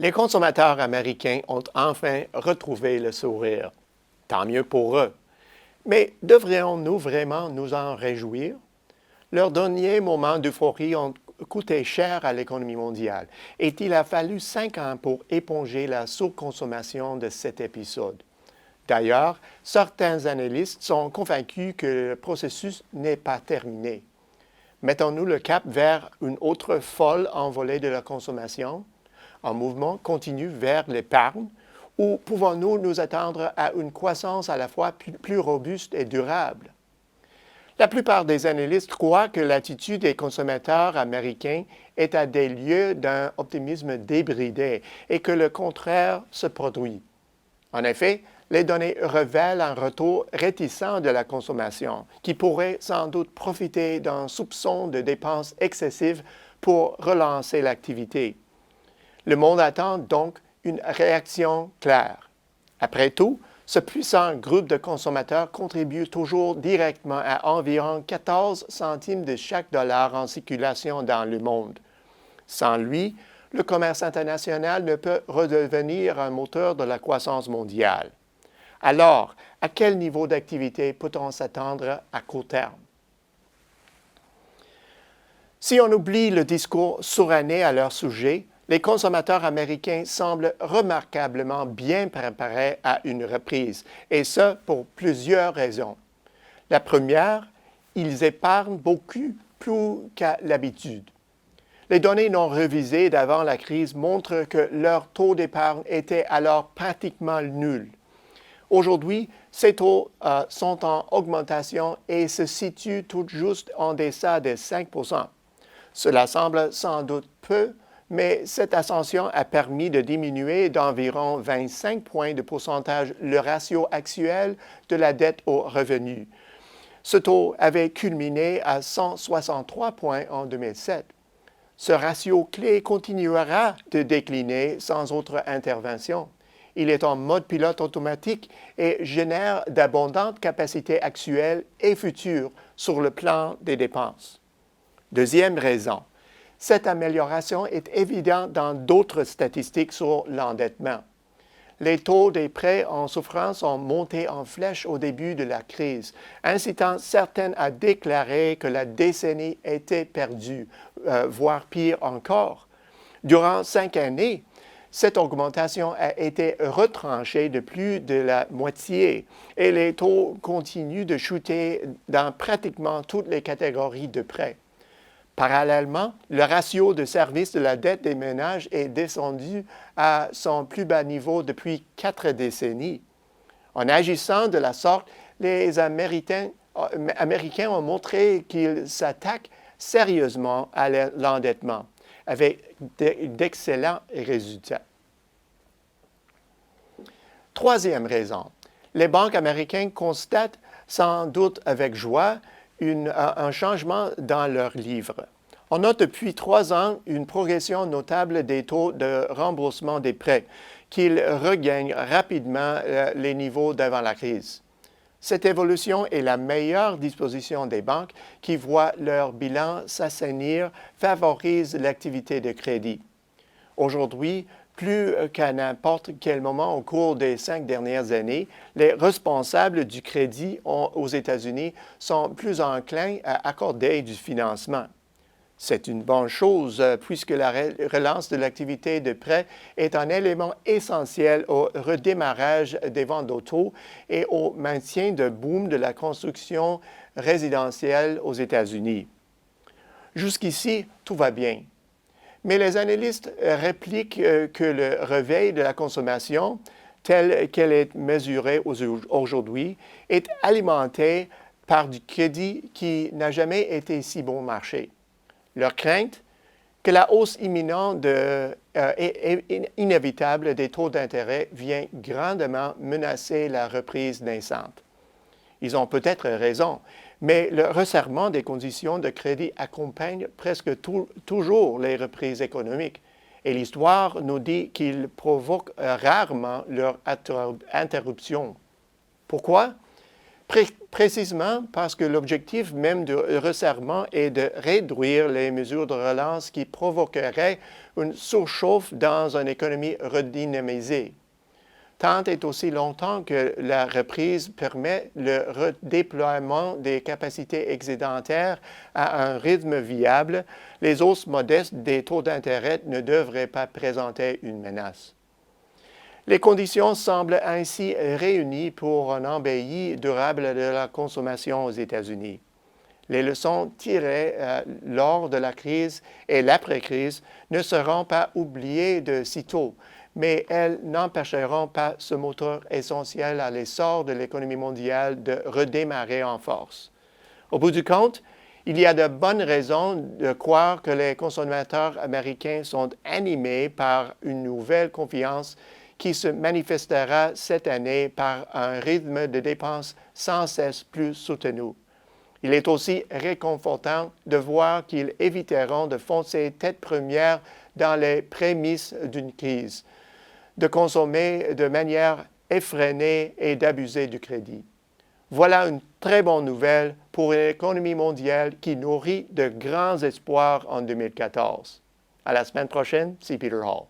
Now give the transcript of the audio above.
Les consommateurs américains ont enfin retrouvé le sourire. Tant mieux pour eux. Mais devrions-nous vraiment nous en réjouir? Leurs derniers moments d'euphorie ont coûté cher à l'économie mondiale et il a fallu 5 ans pour éponger la surconsommation de cet épisode. D'ailleurs, certains analystes sont convaincus que le processus n'est pas terminé. Mettons-nous le cap vers une autre folle envolée de la consommation, un mouvement continu vers l'épargne, ou pouvons-nous nous attendre à une croissance à la fois plus robuste et durable? La plupart des analystes croient que l'attitude des consommateurs américains est à des lieux d'un optimisme débridé et que le contraire se produit. En effet, les données révèlent un retour réticent de la consommation qui pourrait sans doute profiter d'un soupçon de dépenses excessives pour relancer l'activité. Le monde attend donc une réaction claire. Après tout, ce puissant groupe de consommateurs contribue toujours directement à environ 14 centimes de chaque dollar en circulation dans le monde. Sans lui, le commerce international ne peut redevenir un moteur de la croissance mondiale. Alors, à quel niveau d'activité peut-on s'attendre à court terme? Si on oublie le discours suranné à leur sujet, les consommateurs américains semblent remarquablement bien préparés à une reprise, et ce pour plusieurs raisons. La première, ils épargnent beaucoup plus qu'à l'habitude. Les données non révisées d'avant la crise montrent que leur taux d'épargne était alors pratiquement nul. Aujourd'hui, ces taux sont en augmentation et se situent tout juste en deçà de 5 %. Cela semble sans doute peu, mais cette ascension a permis de diminuer d'environ 25 points de pourcentage le ratio actuel de la dette aux revenus. Ce taux avait culminé à 163 points en 2007. Ce ratio clé continuera de décliner sans autre intervention. Il est en mode pilote automatique et génère d'abondantes capacités actuelles et futures sur le plan des dépenses. Deuxième raison, cette amélioration est évidente dans d'autres statistiques sur l'endettement. Les taux des prêts en souffrance ont monté en flèche au début de la crise, incitant certaines à déclarer que la décennie était perdue, voire pire encore. Durant 5 années, cette augmentation a été retranchée de plus de la moitié et les taux continuent de chuter dans pratiquement toutes les catégories de prêts. Parallèlement, le ratio de service de la dette des ménages est descendu à son plus bas niveau depuis 4 décennies. En agissant de la sorte, les Américains ont montré qu'ils s'attaquent sérieusement à l'endettement, avec d'excellents résultats. Troisième raison, les banques américaines constatent sans doute avec joie un changement dans leurs livres. On note depuis 3 ans une progression notable des taux de remboursement des prêts, qu'ils regagnent rapidement les niveaux d'avant la crise. Cette évolution est la meilleure disposition des banques qui voient leur bilan s'assainir, favorise l'activité de crédit. Aujourd'hui, plus qu'à n'importe quel moment au cours des 5 dernières années, les responsables du crédit aux États-Unis sont plus enclins à accorder du financement. C'est une bonne chose puisque la relance de l'activité de prêt est un élément essentiel au redémarrage des ventes d'auto et au maintien de boom de la construction résidentielle aux États-Unis. Jusqu'ici, tout va bien. Mais les analystes répliquent que le réveil de la consommation, telle qu'elle est mesurée aujourd'hui, est alimenté par du crédit qui n'a jamais été si bon marché. Leur crainte, que la hausse imminente et inévitable des taux d'intérêt vient grandement menacer la reprise naissante. Ils ont peut-être raison, mais le resserrement des conditions de crédit accompagne presque toujours les reprises économiques. Et l'histoire nous dit qu'il provoque rarement leur interruption. Pourquoi? Précisément parce que l'objectif même du resserrement est de réduire les mesures de relance qui provoqueraient une surchauffe dans une économie redynamisée. Tant et aussi longtemps que la reprise permet le redéploiement des capacités excédentaires à un rythme viable, les hausses modestes des taux d'intérêt ne devraient pas présenter une menace. Les conditions semblent ainsi réunies pour un embelli durable de la consommation aux États-Unis. Les leçons tirées lors de la crise et l'après-crise ne seront pas oubliées de sitôt, mais elles n'empêcheront pas ce moteur essentiel à l'essor de l'économie mondiale de redémarrer en force. Au bout du compte, il y a de bonnes raisons de croire que les consommateurs américains sont animés par une nouvelle confiance qui se manifestera cette année par un rythme de dépenses sans cesse plus soutenu. Il est aussi réconfortant de voir qu'ils éviteront de foncer tête première dans les prémices d'une crise, de consommer de manière effrénée et d'abuser du crédit. Voilà une très bonne nouvelle pour une économie mondiale qui nourrit de grands espoirs en 2014. À la semaine prochaine, c'est Peter Hall.